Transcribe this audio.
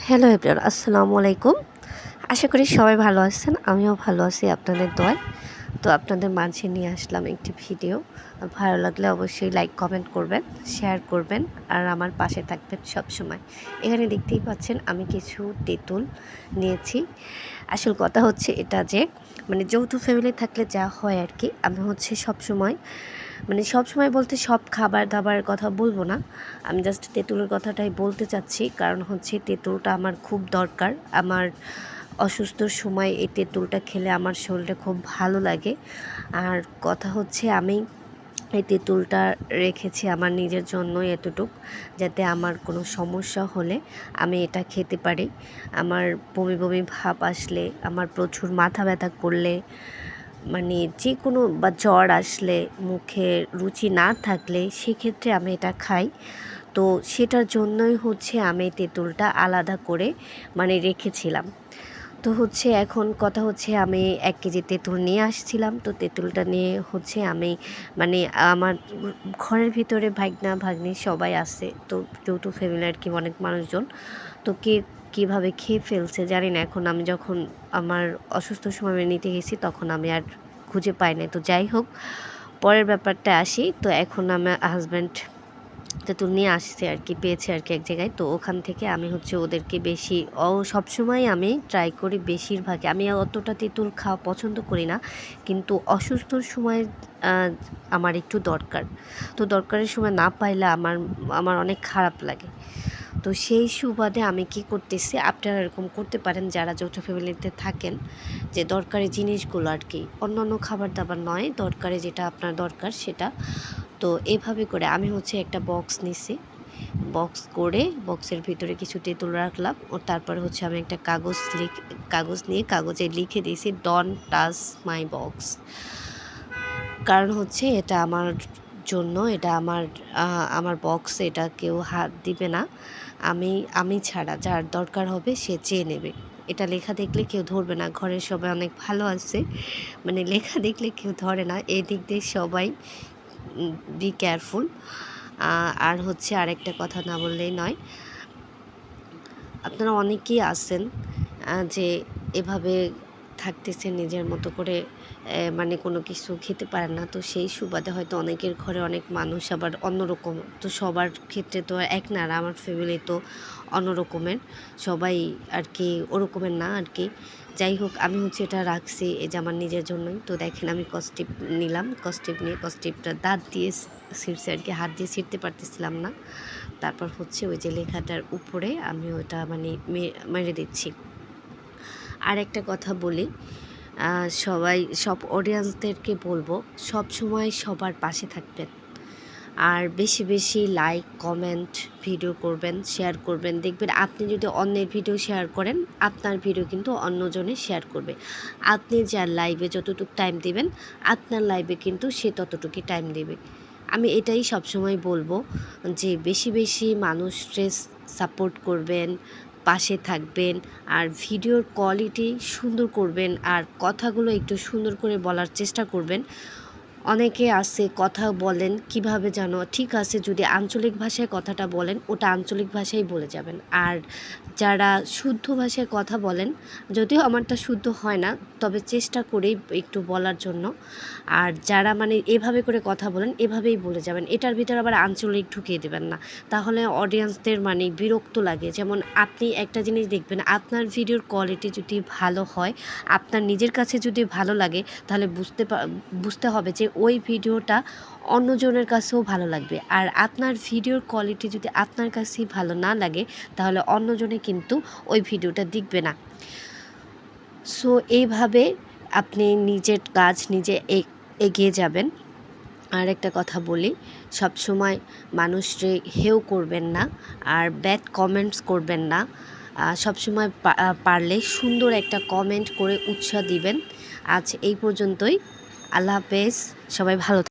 Hello everyone, আসসালামু আলাইকুম। আশা করি সবাই ভালো আছেন। আমিও ভালো আছি আপনাদের দোয়ায়। তো আপনাদের মাঝে নিয়ে আসলাম একটি ভিডিও। ভালো লাগলে অবশ্যই লাইক কমেন্ট করবেন, শেয়ার করবেন আর আমার পাশে থাকবেন সবসময়। এখানে দেখতেই পাচ্ছেন আমি কিছু তেঁতুল নিয়েছি। আসল কথা হচ্ছে এটা যে যৌথ ফ্যামিলি থাকলে যা হয় আর কি, আমি হচ্ছে সবসময় বলতে সব খাবার দাবারের কথা বলবো না, আমি জাস্ট তেঁতুলের কথাটাই বলতে চাচ্ছি। কারণ হচ্ছে তেঁতুলটা আমার খুব দরকার। আমার অসুস্থর সময় এই তেঁতুলটা খেলে আমার শরীরটা খুব ভালো লাগে। আর কথা হচ্ছে আমি এই তেঁতুলটা রেখেছি আমার নিজের জন্য এতটুক, যাতে আমার কোনো সমস্যা হলে আমি এটা খেতে পারি। আমার বমি বমি ভাব আসলে, আমার প্রচুর মাথা ব্যথা করলে, যে কোনো বা জ্বর আসলে, মুখে রুচি না থাকলে, সেক্ষেত্রে আমি এটা খাই। তো সেটার জন্যই হচ্ছে আমি তেঁতুলটা আলাদা করে রেখেছিলাম। তো হচ্ছে এখন কথা হচ্ছে আমি 1 কেজি তেঁতুল নিয়ে আসছিলাম। তো তেঁতুলটা নিয়ে হচ্ছে আমি মানে আমার ঘরের ভিতরে ভাইগনা ভাগ্নি সবাই আছে। তো যৌথ ফ্যামিলি আর কি, অনেক মানুষজন। তো কে কীভাবে খেয়ে ফেলছে জানি না। এখন আমি যখন আমার অসুস্থ সময় আমি নিতে গেছি তখন আমি আর খুঁজে পাই নাই। তো যাই হোক, পরের ব্যাপারটা আসি। তো এখন আমার হাজব্যান্ড তেঁতুল নিয়ে আসছে আর কি, পেয়েছে আর কি এক জায়গায়। তো ওখান থেকে আমি হচ্ছে ওদেরকে বেশি সবসময় আমি ট্রাই করি, বেশিরভাগই আমি অতটা তেঁতুল খাওয়া পছন্দ করি না, কিন্তু অসুস্থর সময় আমার একটু দরকার। তো দরকারের সময় না পাইলে আমার অনেক খারাপ লাগে। তো সেই সুবাদে আমি কি করতেছি, আপনারা এরকম করতে পারেন যারা যৌথ ফ্যামিলিতে থাকেন, যে দরকারি জিনিসগুলো আর কি, অন্যান্য খাবার দাবার নয়, দরকারি যেটা আপনার দরকার সেটা। তো এভাবে করে আমি হচ্ছে একটা বক্স নিছি, বক্স করে বক্সের ভিতরে কিছু তেঁতুল রাখলাম। ও তারপরে হচ্ছে আমি একটা কাগজ নিয়ে কাগজে লিখে দিয়েছি ডন্ট টাচ মাই বক্স। কারণ হচ্ছে এটা আমার জন্য, এটা আমার বক্স, এটা কেউ হাত দিবে না, আমি ছাড়া যার দরকার হবে সে চেয়ে নেবে। এটা লেখা দেখলে কেউ ধরবে না। ঘরের সবাই অনেক ভালো আছে, লেখা দেখলে কেউ ধরে না, এই দিক দিয়ে সবাই বি কেয়ারফুল। আর হচ্ছে আরেকটা কথা না বললেই নয়, আপনারা অনেকেই আছেন যে এভাবে থাকতেছেন নিজের মতো করে, কোনো কিছু খেতে পারেন না। তো সেই সুবাদে হয়তো অনেকের ঘরে অনেক মানুষ আবার অন্যরকম, তো সবার ক্ষেত্রে তো এক না। আর আমার ফ্যামিলি তো অন্য রকমের, সবাই আর কি ওরকমের না আর কি। যাই হোক, আমি হচ্ছে এটা রাখছি এই যে আমার নিজের জন্যই। তো দেখেন আমি কস্টিপ নিলাম, কস্টিপ নিয়ে কস্টিপটা দাঁত দিয়ে ছিঁড়ছে আর কি, হাত দিয়ে ছিঁড়তে পারতেছিলাম না। তারপর হচ্ছে ওই যে লেখাটার উপরে আমি ওটা মেরে দিচ্ছি। আর একটা কথা বলি, সব অডিয়েন্সদেরকে বলবো সব সময় সবার পাশে থাকবেন। আর বেশি বেশি লাইক কমেন্ট ভিডিও করবেন, শেয়ার করবেন। দেখবেন আপনি যদি অন্যের ভিডিও শেয়ার করেন, আপনার ভিডিও কিন্তু অন্যজনে শেয়ার করবে। আপনি যার লাইভে যতটুকু টাইম দিবেন, আপনার লাইভে কিন্তু সে ততটুকুই টাইম দেবে। আমি এটাই সবসময় বলবো যে বেশি বেশি মানুষকে সাপোর্ট করবেন, পাশে থাকবেন, আর ভিডিওর কোয়ালিটি সুন্দর করবেন, আর কথাগুলো একটু সুন্দর করে বলার চেষ্টা করবেন। অনেকে আছে কথা বলেন কিভাবে যেন, ঠিক আছে যদি আঞ্চলিক ভাষায় কথাটা বলেন, ওটা আঞ্চলিক ভাষায় বলে যাবেন। আর যারা শুদ্ধ ভাষায় কথা বলেন, যদিও আমারটা শুদ্ধ হয় না, তবে চেষ্টা করি একটু বলার জন্য। আর যারা এভাবে করে কথা বলেন, এভাবেই বলে যাবেন। এটার ভিতরে আবার আঞ্চলিক ঢুকিয়ে দেবেন না, তাহলে অডিয়েন্সদের বিরক্ত লাগে। যেমন আপনি একটা জিনিস দেখবেন, আপনার ভিডিওর কোয়ালিটি যদি ভালো হয়, আপনার নিজের কাছে যদি ভালো লাগে, তাহলে বুঝতে হবে যে ওই ভিডিওটা অন্যজনের কাছেও ভালো লাগবে। আর আপনার ভিডিওর কোয়ালিটি যদি আপনার কাছেই ভালো না লাগে, তাহলে অন্যজনে কিন্তু ওই ভিডিওটা দেখবে না। সো এইভাবে আপনি নিজের কাজ নিজে এগিয়ে যাবেন। আর একটা কথা বলি, সবসময় মানুষকে হেয় করবেন না, আর ব্যাড কমেন্টস করবেন না। সবসময় পারলে সুন্দর একটা কমেন্ট করে উৎসাহ দিবেন। আজ এই পর্যন্তই। আল্লাহ হাফেজ, সবাই ভালো